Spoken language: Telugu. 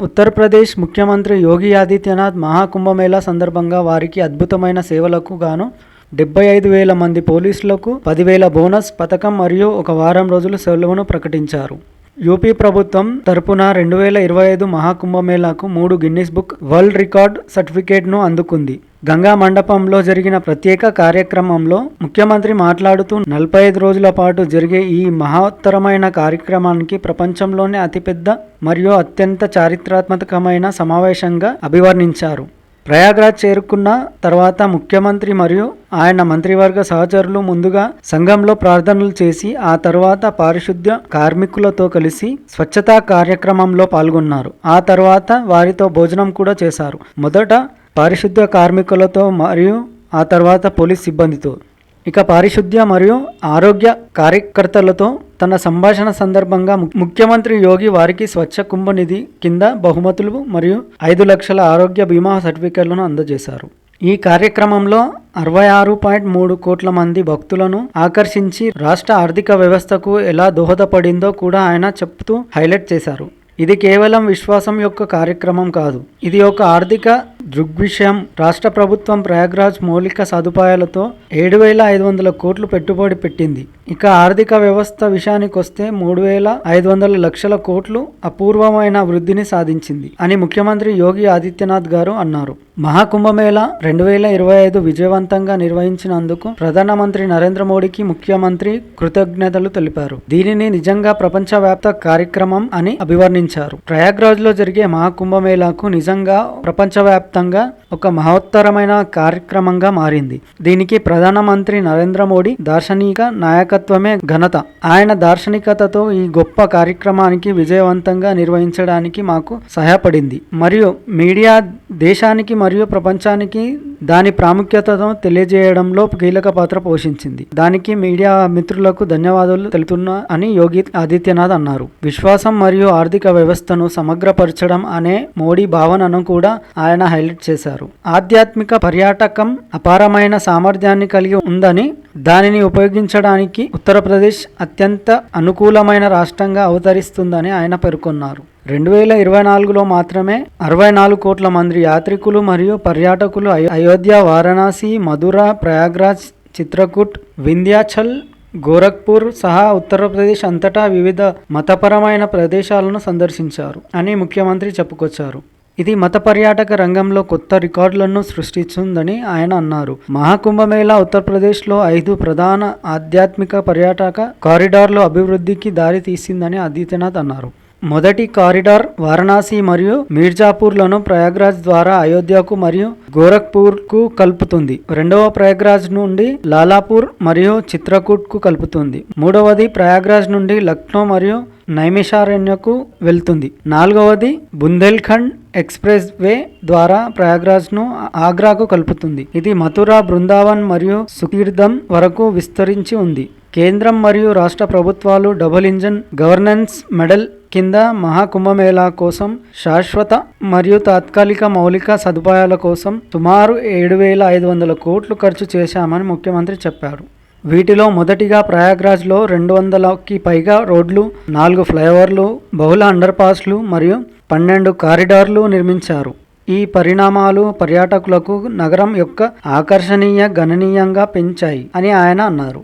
ఉత్తరప్రదేశ్ ముఖ్యమంత్రి యోగి ఆదిత్యనాథ్ మహాకుంభమేళా సందర్భంగా వారికి అద్భుతమైన సేవలకు గాను 75,000 మంది పోలీసులకు 10,000 బోనస్ పథకం మరియు ఒక వారం రోజుల సెలవును ప్రకటించారు. యూపీ ప్రభుత్వం తరపున 2025 మహాకుంభమేళాకు 3 గిన్నిస్ బుక్ వరల్డ్ రికార్డ్ సర్టిఫికేట్ను అందుకుంది. గంగా మండపంలో జరిగిన ప్రత్యేక కార్యక్రమంలో ముఖ్యమంత్రి మాట్లాడుతూ 45 రోజుల పాటు జరిగే ఈ మహత్తరమైన కార్యక్రమానికి ప్రపంచంలోనే అతిపెద్ద మరియు అత్యంత చారిత్రాత్మకమైన సమావేశంగా అభివర్ణించారు. ప్రయాగ్రాజ్ చేరుకున్న తర్వాత ముఖ్యమంత్రి మరియు ఆయన మంత్రివర్గ సహచరులు ముందుగా సంఘంలో ప్రార్థనలు చేసి ఆ తర్వాత పారిశుద్ధ్య కార్మికులతో కలిసి స్వచ్ఛతా కార్యక్రమంలో పాల్గొన్నారు. ఆ తర్వాత వారితో భోజనం కూడా చేశారు. మొదట పారిశుద్ధ్య కార్మికులతో మరియు ఆ తర్వాత పోలీస్ సిబ్బందితో, ఇక పారిశుద్ధ్య మరియు ఆరోగ్య కార్యకర్తలతో తన సంభాషణ సందర్భంగా ముఖ్యమంత్రి యోగి వారికి స్వచ్ఛ కుంభ నిధి కింద బహుమతులు మరియు 5 లక్షల ఆరోగ్య బీమా సర్టిఫికెట్లను అందజేశారు. ఈ కార్యక్రమంలో 66.3 కోట్ల మంది భక్తులను ఆకర్షించి రాష్ట్ర ఆర్థిక వ్యవస్థకు ఎలా దోహదపడిందో కూడా ఆయన చెప్తూ హైలైట్ చేశారు. ఇది కేవలం విశ్వాసం యొక్క కార్యక్రమం కాదు, ఇది ఒక ఆర్థిక దృగ్విషయం. రాష్ట్ర ప్రభుత్వం ప్రయాగ్రాజ్ మౌలిక సదుపాయాలతో 7,500 కోట్లు పెట్టుబడి పెట్టింది. ఇక ఆర్థిక వ్యవస్థ విషయానికి వస్తే 3,500 లక్షల కోట్లు అపూర్వమైన వృద్ధిని సాధించింది అని ముఖ్యమంత్రి యోగి ఆదిత్యనాథ్ గారు అన్నారు. మహాకుంభమేళా 2025 విజయవంతంగా నిర్వహించినందుకు ప్రధానమంత్రి నరేంద్ర మోడీకి ముఖ్యమంత్రి కృతజ్ఞతలు తెలిపారు. దీనిని నిజంగా ప్రపంచవ్యాప్త కార్యక్రమం అని అభివర్ణించారు. ప్రయాగ్రాజ్ లో జరిగే మహాకుంభమేళాకు నిజంగా ప్రపంచవ్యాప్తంగా ఒక మహోత్తరమైన కార్యక్రమంగా మారింది. దీనికి ప్రధానమంత్రి నరేంద్ర మోడీ దార్శనిక నాయకత్వమే ఘనత. ఆయన దార్శనికతతో ఈ గొప్ప కార్యక్రమానికి విజయవంతంగా నిర్వహించడానికి మాకు సహాయపడింది మరియు మీడియా దేశానికి మరియు ప్రపంచానికి దాని ప్రాముఖ్యతను తెలియజేయడంలో కీలక పాత్ర పోషించింది. దానికి మీడియా మిత్రులకు ధన్యవాదాలు తెలుపుతున్నా అని యోగి ఆదిత్యనాథ్ అన్నారు. విశ్వాసం మరియు ఆర్థిక వ్యవస్థను సమగ్రపరచడం అనే మోడీ భావనను కూడా ఆయన హైలైట్ చేశారు. ఆధ్యాత్మిక పర్యాటకం అపారమైన సామర్థ్యాన్ని కలిగి ఉందని, దానిని ఉపయోగించడానికి ఉత్తరప్రదేశ్ అత్యంత అనుకూలమైన రాష్ట్రంగా అవతరిస్తుందని ఆయన పేర్కొన్నారు. 2024లో మాత్రమే 64 కోట్ల మంది యాత్రికులు మరియు పర్యాటకులు అయోధ్య, వారణాసి, మధుర, ప్రయాగ్రాజ్, చిత్రకూట్, వింధ్యాచల్, గోరఖ్పూర్ సహా ఉత్తరప్రదేశ్ అంతటా వివిధ మతపరమైన ప్రదేశాలను సందర్శించారు అని ముఖ్యమంత్రి చెప్పుకొచ్చారు. ఇది మత పర్యాటక రంగంలో కొత్త రికార్డులను సృష్టిస్తుందని ఆయన అన్నారు. మహాకుంభమేళా ఉత్తరప్రదేశ్లో 5 ప్రధాన ఆధ్యాత్మిక పర్యాటక కారిడార్ల అభివృద్ధికి దారి తీసిందని ఆదిత్యనాథ్ అన్నారు. మొదటి కారిడార్ వారణాసి మరియు మీర్జాపూర్లను ప్రయాగ్రాజ్ ద్వారా అయోధ్యకు మరియు గోరఖ్పూర్కు కలుపుతుంది. రెండవ ప్రయాగ్రాజ్ నుండి లాలాపూర్ మరియు చిత్రకూట్కు కలుపుతుంది. మూడవది ప్రయాగ్రాజ్ నుండి లక్నో మరియు నైమిషారణ్యకు వెళ్తుంది. నాలుగవది బుందేల్ఖండ్ ఎక్స్ప్రెస్ వే ద్వారా ప్రయాగ్రాజ్ను ఆగ్రాకు కలుపుతుంది. ఇది మథుర, బృందావన్ మరియు సుతీర్థం వరకు విస్తరించి ఉంది. కేంద్రం మరియు రాష్ట్ర ప్రభుత్వాలు డబుల్ ఇంజన్ గవర్నెన్స్ మోడల్ కింద మహాకుంభమేళా కోసం శాశ్వత మరియు తాత్కాలిక మౌలిక సదుపాయాల కోసం సుమారు 7,500 కోట్లు ఖర్చు చేశామని ముఖ్యమంత్రి చెప్పారు. వీటిలో మొదటిగా ప్రయాగ్రాజ్లో 200కి పైగా రోడ్లు, 4 ఫ్లైఓవర్లు, బహుళ అండర్పాస్లు మరియు 12 కారిడార్లు నిర్మించారు. ఈ పరిణామాలు పర్యాటకులకు నగరం యొక్క ఆకర్షణీయ గణనీయంగా పెంచాయి అని ఆయన అన్నారు.